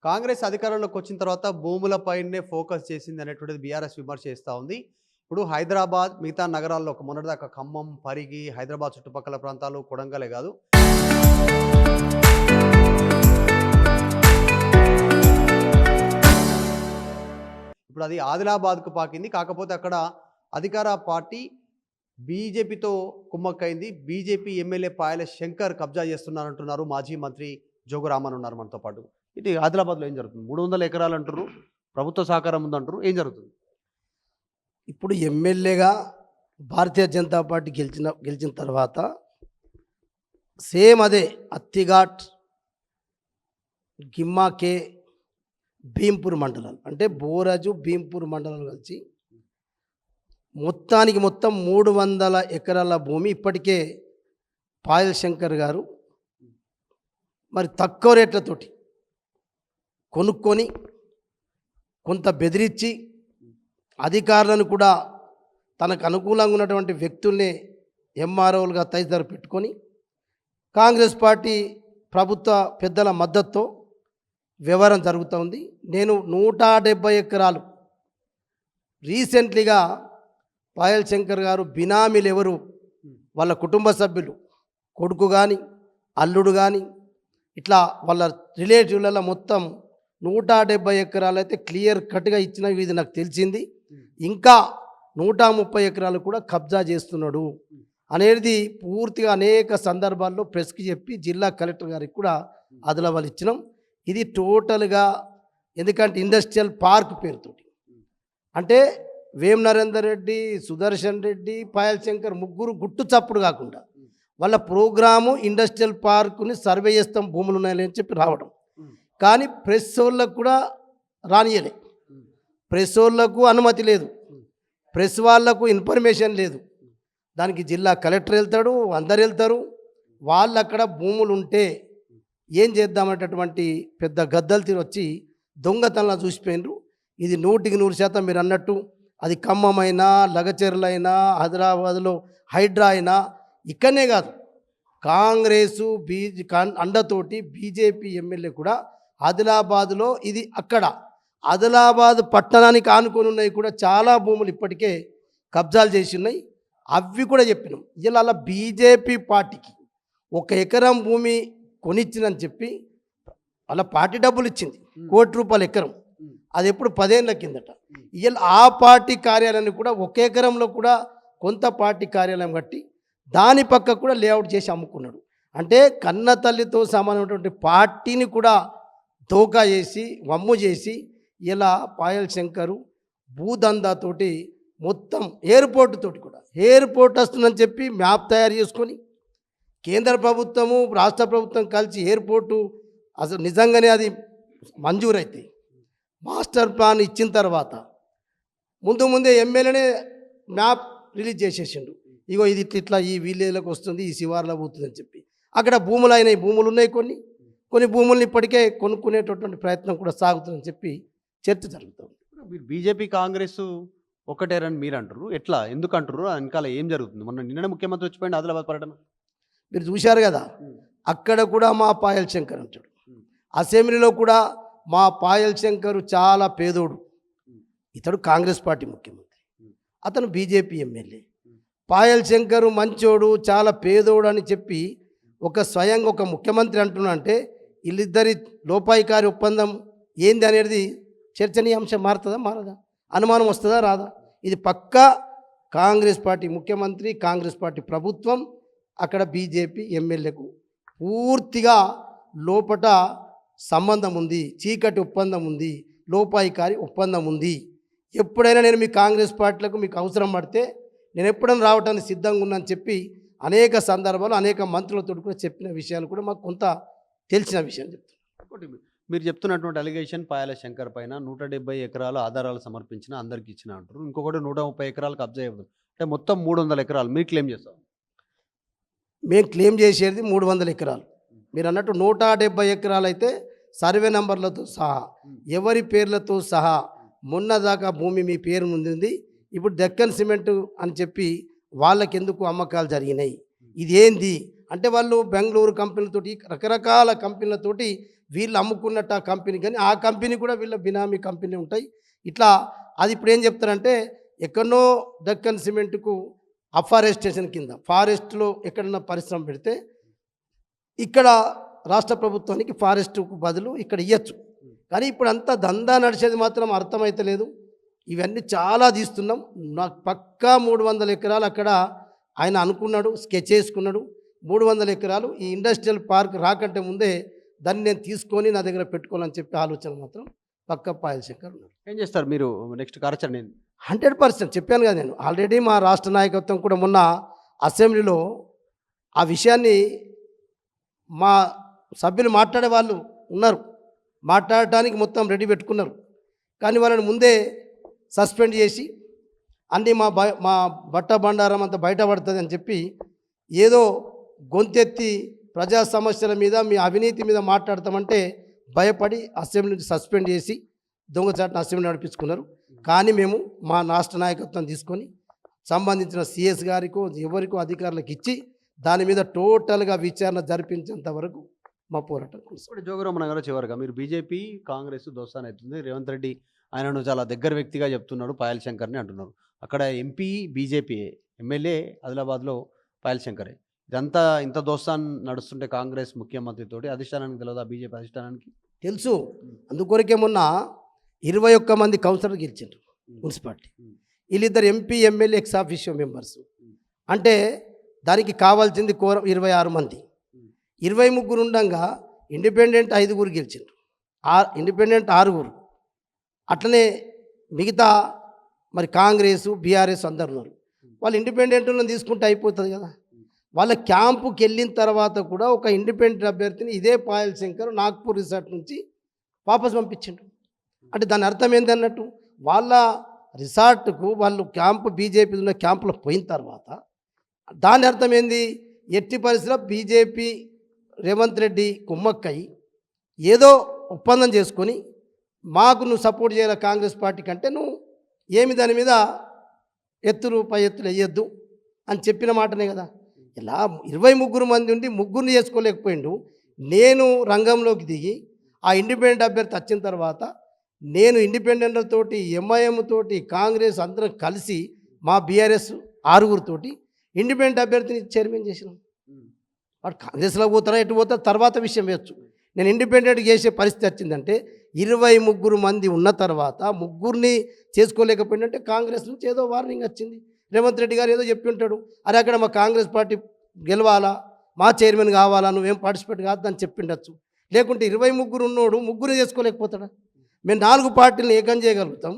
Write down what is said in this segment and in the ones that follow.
కాంగ్రెస్ అధికారంలోకి వచ్చిన తర్వాత భూములపైనే ఫోకస్ చేసింది అనేటువంటిది బీఆర్ఎస్ విమర్శ చేస్తూ ఉంది. ఇప్పుడు హైదరాబాద్ మిగతా నగరాల్లో మొన్నటిదాకా ఖమ్మం, పరిగి, హైదరాబాద్ చుట్టుపక్కల ప్రాంతాలు, కొడంగలే కాదు ఇప్పుడు అది ఆదిలాబాద్కు పాకింది. కాకపోతే అక్కడ అధికార పార్టీ బీజేపీతో కుమ్మక్కైంది. బీజేపీ ఎమ్మెల్యే పాయల శంకర్ కబ్జా చేస్తున్నారంటున్నారు. మాజీ మంత్రి జోగురామన్ ఉన్నారు మనతో పాటు. ఇది ఆదిలాబాద్లో ఏం జరుగుతుంది? 300 ఎకరాలు అంటారు, ప్రభుత్వ సహకారం ఉందంటారు, ఏం జరుగుతుంది? ఇప్పుడు ఎమ్మెల్యేగా భారతీయ జనతా పార్టీ గెలిచిన తర్వాత సేమ్ అదే అత్తిఘాట్, గిమ్మాకే, భీంపూర్ మండలాలు అంటే బోరాజు, భీంపూర్ మండలాలు కలిసి మొత్తం 300 ఎకరాల భూమి ఇప్పటికే పాయల్ శంకర్ గారు మరి తక్కువ రేట్లతోటి కొనుక్కొని కొంత బెదిరించి అధికారులను కూడా తనకు అనుకూలంగా ఉన్నటువంటి వ్యక్తుల్ని ఎంఆర్ఓలుగా తదితరులు పెట్టుకొని కాంగ్రెస్ పార్టీ ప్రభుత్వ పెద్దల మద్దతుతో వ్యవహారం జరుగుతూ ఉంది. నేను 170 ఎకరాలు రీసెంట్లీగా పాయల్ శంకర్ గారు బినామీలు ఎవరు, వాళ్ళ కుటుంబ సభ్యులు, కొడుకు కానీ అల్లుడు కానీ ఇట్లా వాళ్ళ రిలేటివ్లలో మొత్తం 170 ఎకరాలు అయితే క్లియర్ కట్గా ఇచ్చిన ఇది నాకు తెలిసింది. ఇంకా 130 ఎకరాలు కూడా కబ్జా చేస్తున్నాడు అనేది పూర్తిగా అనేక సందర్భాల్లో ప్రెస్కి చెప్పి జిల్లా కలెక్టర్ గారికి కూడా ఆదిలాబాద్ ఇచ్చినాం. ఇది టోటల్గా ఎందుకంటే ఇండస్ట్రియల్ పార్క్ పేరుతోటి అంటే వేం నరేందర్ రెడ్డి, సుదర్శన్ రెడ్డి, పాయల్ శంకర్ ముగ్గురు గుట్టు చప్పుడు కాకుండా వాళ్ళ ప్రోగ్రాము ఇండస్ట్రియల్ పార్కుని సర్వే చేస్తాం భూములు ఉన్నాయని చెప్పి రావడం. కానీ ప్రెస్ వాళ్ళకు కూడా రానియలే, ప్రెస్ వాళ్ళకు అనుమతి లేదు, ప్రెస్ వాళ్లకు ఇన్ఫర్మేషన్ లేదు. దానికి జిల్లా కలెక్టర్ వెళ్తాడు, అందరు వెళ్తారు. వాళ్ళు అక్కడ భూములు ఉంటే ఏం చేద్దామనేటటువంటి పెద్ద గద్దలు తీరు వచ్చి దొంగతనంలో చూసిపోయినరు. ఇది 100% మీరు అన్నట్టు అది ఖమ్మం అయినా, లగచెర్లైనా, హైదరాబాద్లో హైడ్రా అయినా, ఇక్కడనే కాదు కాంగ్రెసు అండతోటి బీజేపీ ఎమ్మెల్యే కూడా ఆదిలాబాద్లో ఇది అక్కడ ఆదిలాబాద్ పట్టణానికి ఆనుకొని ఉన్నాయి కూడా చాలా భూములు ఇప్పటికే కబ్జాలు చేసి ఉన్నాయి. అవి కూడా చెప్పినాం. ఇలా బీజేపీ పార్టీకి 1 ఎకరం భూమి కొనిచ్చిందని చెప్పి అలా పార్టీ డబ్బులు ఇచ్చింది, ₹1 కోటి ఎకరం. అది ఎప్పుడు 10 ఏళ్ళ కిందట. ఇలా ఆ పార్టీ కార్యాలయాన్ని కూడా 1 ఎకరంలో కూడా కొంత పార్టీ కార్యాలయం కట్టి దాని పక్క కూడా లేఅవుట్ చేసి అమ్ముకున్నాడు. అంటే కన్న తల్లితో సమానమైనటువంటి పార్టీని కూడా దోకా చేసి వమ్ము చేసి ఇలా పాయల్ శంకరు భూదందాతోటి మొత్తం ఎయిర్పోర్ట్ తోటి కూడా ఎయిర్పోర్ట్ వస్తుందని చెప్పి మ్యాప్ తయారు చేసుకొని కేంద్ర ప్రభుత్వము రాష్ట్ర ప్రభుత్వం కలిసి ఎయిర్పోర్టు అసలు నిజంగానే అది మంజూరైతే మాస్టర్ ప్లాన్ ఇచ్చిన తర్వాత ముందే ఎమ్మెల్యేనే మ్యాప్ రిలీజ్ చేసేసిండు. ఇగో ఇది ఇట్లా ఈ విలేజ్లకు వస్తుంది, ఈ శివార్లో పోతుందని చెప్పి అక్కడ భూములు అయినాయి, భూములు ఉన్నాయి, కొన్ని భూములను ఇప్పటికే కొనుక్కునేటటువంటి ప్రయత్నం కూడా సాగుతుందని చెప్పి చర్చ జరుగుతుంది. మీరు బీజేపీ కాంగ్రెస్ ఒకటేరని మీరు అంటారు, ఎట్లా ఎందుకు అంటారు? వెనకాల ఏం జరుగుతుంది? మొన్న నిన్న ముఖ్యమంత్రి వచ్చిపోయింది ఆదిలాబాద్ పర్యటన, మీరు చూశారు కదా. అక్కడ కూడా మా పాయల్ శంకర్ అంటాడు, అసెంబ్లీలో కూడా మా పాయల్ శంకర్ చాలా పేదోడు, ఇతడు కాంగ్రెస్ పార్టీ ముఖ్యమంత్రి, అతను బీజేపీ ఎమ్మెల్యే. పాయల్ శంకర్ మంచోడు, చాలా పేదోడు అని చెప్పి స్వయంగా ఒక ముఖ్యమంత్రి అంటున్నా అంటే వీళ్ళిద్దరి లోపాయికారి ఒప్పందం ఏంది అనేది చర్చనీయాంశం మారుతుందా మారదా? అనుమానం వస్తుందా రాదా? ఇది పక్కా కాంగ్రెస్ పార్టీ ముఖ్యమంత్రి, కాంగ్రెస్ పార్టీ ప్రభుత్వం, అక్కడ బీజేపీ ఎమ్మెల్యేకు పూర్తిగా లోపట సంబంధం ఉంది, చీకటి ఒప్పందం ఉంది, లోపాయికారి ఒప్పందం ఉంది. ఎప్పుడైనా నేను మీ కాంగ్రెస్ పార్టీలకు మీకు అవసరం పడితే నేను ఎప్పుడైనా రావడానికి సిద్ధంగా ఉన్నానని చెప్పి అనేక సందర్భాలు అనేక మంత్రులతో కూడా చెప్పిన విషయాలు కూడా మాకు కొంత తెలిసిన విషయం చెప్తున్నాను. మీరు చెప్తున్నటువంటి అలిగేషన్ పాయల శంకర్ పైన 170 ఎకరాలు ఆధారాలు సమర్పించిన అందరికి ఇచ్చిన అంటారు, ఇంకొకటి 130 ఎకరాలు కబ్జా ఇవ్వదు అంటే మొత్తం 300 ఎకరాలు మీరు క్లెయిమ్ చేస్తారు. మేము క్లెయిమ్ చేసేది 300 ఎకరాలు. మీరు అన్నట్టు 170 ఎకరాలు అయితే సర్వే నంబర్లతో సహా ఎవరి పేర్లతో సహా మొన్నదాకా భూమి మీ పేరు ఉంది. ఇప్పుడు డెక్కన్ సిమెంట్ అని చెప్పి వాళ్ళకెందుకు అమ్మకాలు జరిగినాయి, ఇది ఏంది అంటే వాళ్ళు బెంగళూరు కంపెనీలతోటి రకరకాల కంపెనీలతోటి వీళ్ళు అమ్ముకున్నట్టు ఆ కంపెనీ, కానీ ఆ కంపెనీ కూడా వీళ్ళ బినామీ కంపెనీ ఉంటాయి. ఇట్లా అది ఇప్పుడు ఏం చెప్తారంటే ఎక్కడనో దక్కన్ సిమెంట్కు అఫారెస్టేషన్ కింద ఫారెస్ట్లో ఎక్కడన్నా పరిశ్రమ పెడితే ఇక్కడ రాష్ట్ర ప్రభుత్వానికి ఫారెస్ట్కు బదులు ఇక్కడ ఇవ్వచ్చు. కానీ ఇప్పుడు అంతా దందా నడిచేది మాత్రం అర్థమైతలేదు. ఇవన్నీ చాలా తీస్తున్నాం. నాకు పక్కా 300 ఎకరాలు అక్కడ ఆయన అనుకున్నాడు, స్కెచ్ చేసుకున్నాడు. 300 ఎకరాలు ఈ ఇండస్ట్రియల్ పార్క్ రాకంటే ముందే దాన్ని నేను తీసుకొని నా దగ్గర పెట్టుకోవాలని చెప్పి ఆలోచన మాత్రం పక్క పాయల్ శంకర్ ఉన్నాడు. ఏం చేస్తారు మీరు నెక్స్ట్ కార్యాచరణ ఏంది? 100% చెప్పాను కదా నేను ఆల్రెడీ. మా రాష్ట్ర నాయకత్వం కూడా మొన్న అసెంబ్లీలో ఆ విషయాన్ని మా సభ్యులు మాట్లాడే వాళ్ళు ఉన్నారు, మాట్లాడటానికి మొత్తం రెడీ పెట్టుకున్నారు. కానీ వాళ్ళని ముందే సస్పెండ్ చేసి అన్నీ మా బట్ట బండారం అంతా బయటపడుతుంది అని చెప్పి ఏదో గొంతెత్తి ప్రజా సమస్యల మీద మీ అవినీతి మీద మాట్లాడతామంటే భయపడి అసెంబ్లీ నుంచి సస్పెండ్ చేసి దొంగచాటున అసెంబ్లీ నడిపించుకున్నారు. కానీ మేము మా రాష్ట్ర నాయకత్వం తీసుకొని సంబంధించిన సిఎస్ గారికో ఎవరికో అధికారులకు ఇచ్చి దాని మీద టోటల్గా విచారణ జరిపించేంత వరకు మా పోరాటం కొనసాగుతుంది. ఇప్పుడు జోగురామన్ గారు చివరిగా మీరు బీజేపీ కాంగ్రెస్ దోస్తాన్ అవుతుంది. రేవంత్ రెడ్డి ఆయనను చాలా దగ్గర వ్యక్తిగా చెప్తున్నాడు, పాయల్ శంకర్ని అంటున్నారు. అక్కడ ఎంపీ బీజేపీ, ఎమ్మెల్యే ఆదిలాబాద్లో పాయల్ శంకరే. ఇదంతా ఇంత దోస్తాన్ నడుస్తుంటే కాంగ్రెస్ ముఖ్యమంత్రితోటి అధిష్టానానికి తెలియదా? బీజేపీ అధిష్టానానికి తెలుసు. అందుకొరకే మొన్న 21 మంది కౌన్సిలర్ గెలిచారు మున్సిపాలిటీ. వీళ్ళిద్దరు MP MLA X officio members. అంటే దానికి కావాల్సింది 26 మంది. 23 ఉండగా ఇండిపెండెంట్ 5 గెలిచారు, ఇండిపెండెంట్ 6. అట్లనే మిగతా మరి కాంగ్రెస్ బీఆర్ఎస్ అందరు ఉన్నారు. వాళ్ళు ఇండిపెండెంట్లను తీసుకుంటే అయిపోతుంది కదా. వాళ్ళ క్యాంపుకి వెళ్ళిన తర్వాత కూడా ఒక ఇండిపెండెంట్ అభ్యర్థిని ఇదే పాయల్ శంకర్ నాగ్పూర్ రిసార్ట్ నుంచి వాపస్ పంపించిండు. అంటే దాని అర్థం ఏంటన్నట్టు, వాళ్ళ రిసార్ట్కు వాళ్ళు క్యాంపు బీజేపీ ఉన్న క్యాంపులో పోయిన తర్వాత దాని అర్థం ఏంది, ఎట్టి పరిస్థితిలో బీజేపీ రేవంత్ రెడ్డి కుమ్మక్కై ఏదో ఒప్పందం చేసుకొని మాకు నువ్వు సపోర్ట్ చేయాలి కాంగ్రెస్ పార్టీ కంటే నువ్వు ఏమి దాని మీద పై ఎత్తులు వేయొద్దు అని చెప్పిన మాటనే కదా. ఇలా 23 మంది ఉండి 3 చేసుకోలేకపోయిండు. నేను రంగంలోకి దిగి ఆ ఇండిపెండెంట్ అభ్యర్థి వచ్చిన తర్వాత నేను ఇండిపెండెంట్లతోటి ఎంఐఎం తోటి కాంగ్రెస్ అందరం కలిసి మా బీఆర్ఎస్ 6 తోటి ఇండిపెండెంట్ అభ్యర్థిని చైర్మన్ చేసినాం. వాడు కాంగ్రెస్లో పోతారా ఎటు పోతారా తర్వాత విషయం వేయచ్చు. నేను ఇండిపెండెంట్ చేసే పరిస్థితి వచ్చిందంటే 23 మంది ఉన్న తర్వాత 3 చేసుకోలేకపోయిందంటే కాంగ్రెస్ నుంచి ఏదో వార్నింగ్ వచ్చింది. రేవంత్ రెడ్డి గారు ఏదో చెప్పి ఉంటాడు, అరే అక్కడ మా కాంగ్రెస్ పార్టీ గెలవాలా, మా చైర్మన్ కావాలా, నువ్వేం పార్టిసిపేట్ కాదు అని చెప్పిండొచ్చు. లేకుంటే 23 ఉన్నోడు 3 చేసుకోలేకపోతాడా? మేము 4 పార్టీలను ఏకం చేయగలుగుతాం.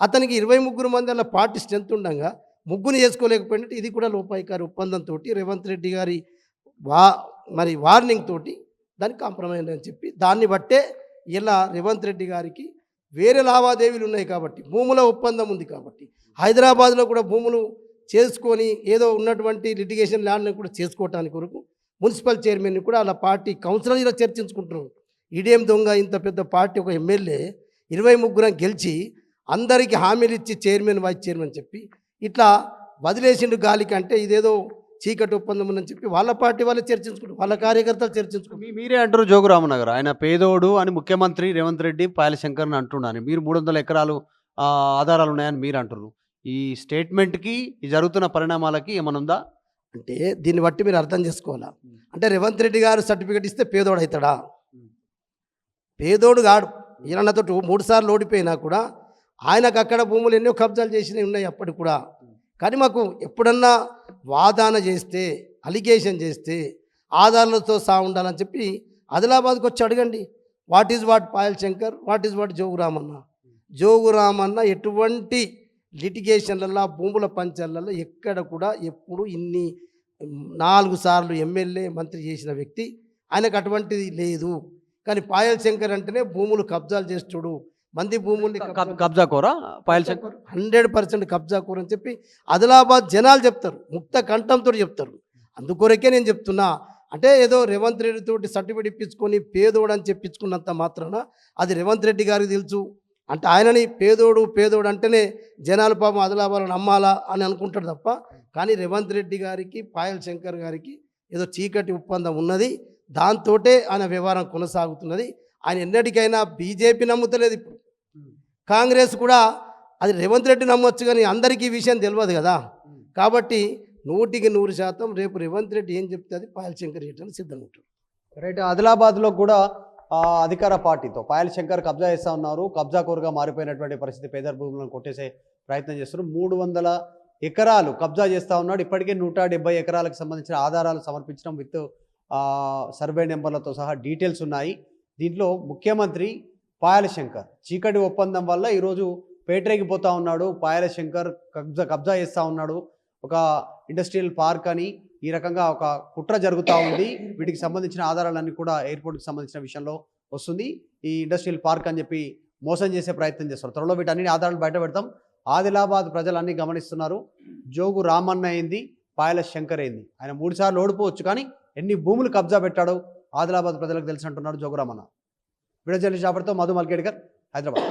అతనికి 23 మంది అలా పార్టీ స్ట్రెంత్ ఉండగా 3 చేసుకోలేకపోయినట్టు ఇది కూడా లోపాయికారి ఒప్పందంతో రేవంత్ రెడ్డి గారి మరి వార్నింగ్ తోటి దానికి కాంప్రమైజ్ అని చెప్పి దాన్ని బట్టే ఇలా రేవంత్ రెడ్డి గారికి వేరే లావాదేవీలు ఉన్నాయి కాబట్టి, భూముల ఒప్పందం ఉంది కాబట్టి, హైదరాబాద్లో కూడా భూములు చేసుకొని ఏదో ఉన్నటువంటి లిటిగేషన్ ల్యాండ్ని కూడా చేసుకోవటానికి కొరకు మున్సిపల్ చైర్మన్ని కూడా అలా పార్టీ కౌన్సిలర్ ఇలా చర్చించుకుంటున్నారు. ఈడేం దొంగ ఇంత పెద్ద పార్టీ ఒక ఎమ్మెల్యే 23 గెలిచి అందరికీ హామీలు ఇచ్చి చైర్మన్ వైస్ చైర్మన్ చెప్పి ఇట్లా వదిలేసిండు గాలికి. అంటే ఇదేదో చీకటి ఒప్పందం ఉందని చెప్పి వాళ్ళ పార్టీ వాళ్ళు చర్చించుకుంటారు, వాళ్ళ కార్యకర్తలు చర్చించుకుంటారు. మీరే అంటారు జోగురామన్ గారు, ఆయన పేదోడు అని ముఖ్యమంత్రి రేవంత్ రెడ్డి పాయల్ శంకర్ని అంటున్నాను. మీరు 300 ఎకరాలు ఆధారాలు ఉన్నాయని మీరు అంటున్నారు. ఈ స్టేట్మెంట్కి ఈ జరుగుతున్న పరిణామాలకి ఏమైనా ఉందా? అంటే దీన్ని బట్టి మీరు అర్థం చేసుకోవాలా. అంటే రేవంత్ రెడ్డి గారు సర్టిఫికేట్ ఇస్తే పేదోడు అవుతాడా? పేదోడు కాడు. ఈయనతో 3 సార్లు ఓడిపోయినా కూడా ఆయనకు అక్కడ భూములు ఎన్నో కబ్జాలు చేసినవి ఉన్నాయి అప్పటికి కూడా. కానీ మాకు ఎప్పుడన్నా వాదన చేస్తే, అలిగేషన్ చేస్తే ఆధారాలతో ఉండాలని చెప్పి ఆదిలాబాద్కి వచ్చి అడగండి. What is what Payal Shankar, what is what Jogu Ramanna. Jogu Ramanna ఎటువంటి లిటిగేషన్లలో భూముల పంచాలలో ఎక్కడ కూడా ఎప్పుడు ఇన్ని 4 సార్లు ఎమ్మెల్యే మంత్రి చేసిన వ్యక్తి, ఆయనకు అటువంటిది లేదు. కానీ పాయల్ శంకర్ అంటేనే భూములు కబ్జాలు చేస్తుడు, మంది భూముల్ని కబ్జా కోరా పాయల్ శంకర్ 100% కబ్జా కూర అని చెప్పి ఆదిలాబాద్ జనాలు చెప్తారు, ముక్త కంఠంతో చెప్తారు. అందుకొరకే నేను చెప్తున్నా, అంటే ఏదో రేవంత్ రెడ్డి తోటి సర్టిఫికేట్ ఇప్పించుకొని పేదోడు అని చెప్పించుకున్నంత మాత్రాన అది రేవంత్ రెడ్డి గారికి తెలుసు. అంటే ఆయనని పేదోడు అంటేనే జనాలు పాపం ఆదిలాబాద్లో నమ్మాలా అని అనుకుంటాడు తప్ప, కానీ రేవంత్ రెడ్డి గారికి పాయల్ శంకర్ గారికి ఏదో చీకటి ఒప్పందం ఉన్నది, దాంతోటే ఆయన వ్యవహారం కొనసాగుతున్నది. ఆయన ఎన్నటికైనా బీజేపీ నమ్ముతలేదు. ఇప్పుడు కాంగ్రెస్ కూడా అది రేవంత్ రెడ్డి నమ్మొచ్చు, కానీ అందరికీ ఈ విషయం తెలియదు కదా. కాబట్టి 100% రేపు రేవంత్ రెడ్డి ఏం చెప్తే అది పాయల్ శంకర్ చేయడానికి సిద్ధంగా ఉంటారు. రైట్. ఆదిలాబాద్లో కూడా అధికార పార్టీతో పాయల్ శంకర్ కబ్జా చేస్తూ ఉన్నారు. కబ్జా కోరుగా మారిపోయినటువంటి పరిస్థితి, పేదల భూములను కొట్టేసే ప్రయత్నం చేస్తున్నారు. 300 ఎకరాలు కబ్జా చేస్తూ ఉన్నాడు. ఇప్పటికే 170 ఎకరాలకు సంబంధించిన ఆధారాలు సమర్పించడం విత్ సర్వే నెంబర్లతో సహా డీటెయిల్స్ ఉన్నాయి. దీంట్లో ముఖ్యమంత్రి పాయల్ శంకర్ చీకటి ఒప్పందం వల్ల ఈరోజు పేటరేగిపోతూ ఉన్నాడు. పాయల్ శంకర్ కబ్జా చేస్తూ ఉన్నాడు. ఒక ఇండస్ట్రియల్ పార్క్ అని ఈ రకంగా ఒక కుట్ర జరుగుతూ ఉంది. వీటికి సంబంధించిన ఆధారాలన్నీ కూడా ఎయిర్పోర్ట్కి సంబంధించిన విషయంలో వస్తుంది. ఈ ఇండస్ట్రియల్ పార్క్ అని చెప్పి మోసం చేసే ప్రయత్నం చేస్తారు. త్వరలో వీటన్ని ఆధారాలు బయట పెడతాం. ఆదిలాబాద్ ప్రజలన్నీ గమనిస్తున్నారు. జోగు రామన్న అయింది, పాయల శంకర్ అయింది. ఆయన 3 సార్లు ఓడిపోవచ్చు, కానీ ఎన్ని భూములు కబ్జా పెట్టాడో ఆదిలాబాద్ ప్రజలకు తెలిసి అంటున్నాడు జోగు రామన్న. వీడియో జర్నలిస్ట్ జాఫర్తో మధు మల్కేడ్కర్, హైదరాబాద్.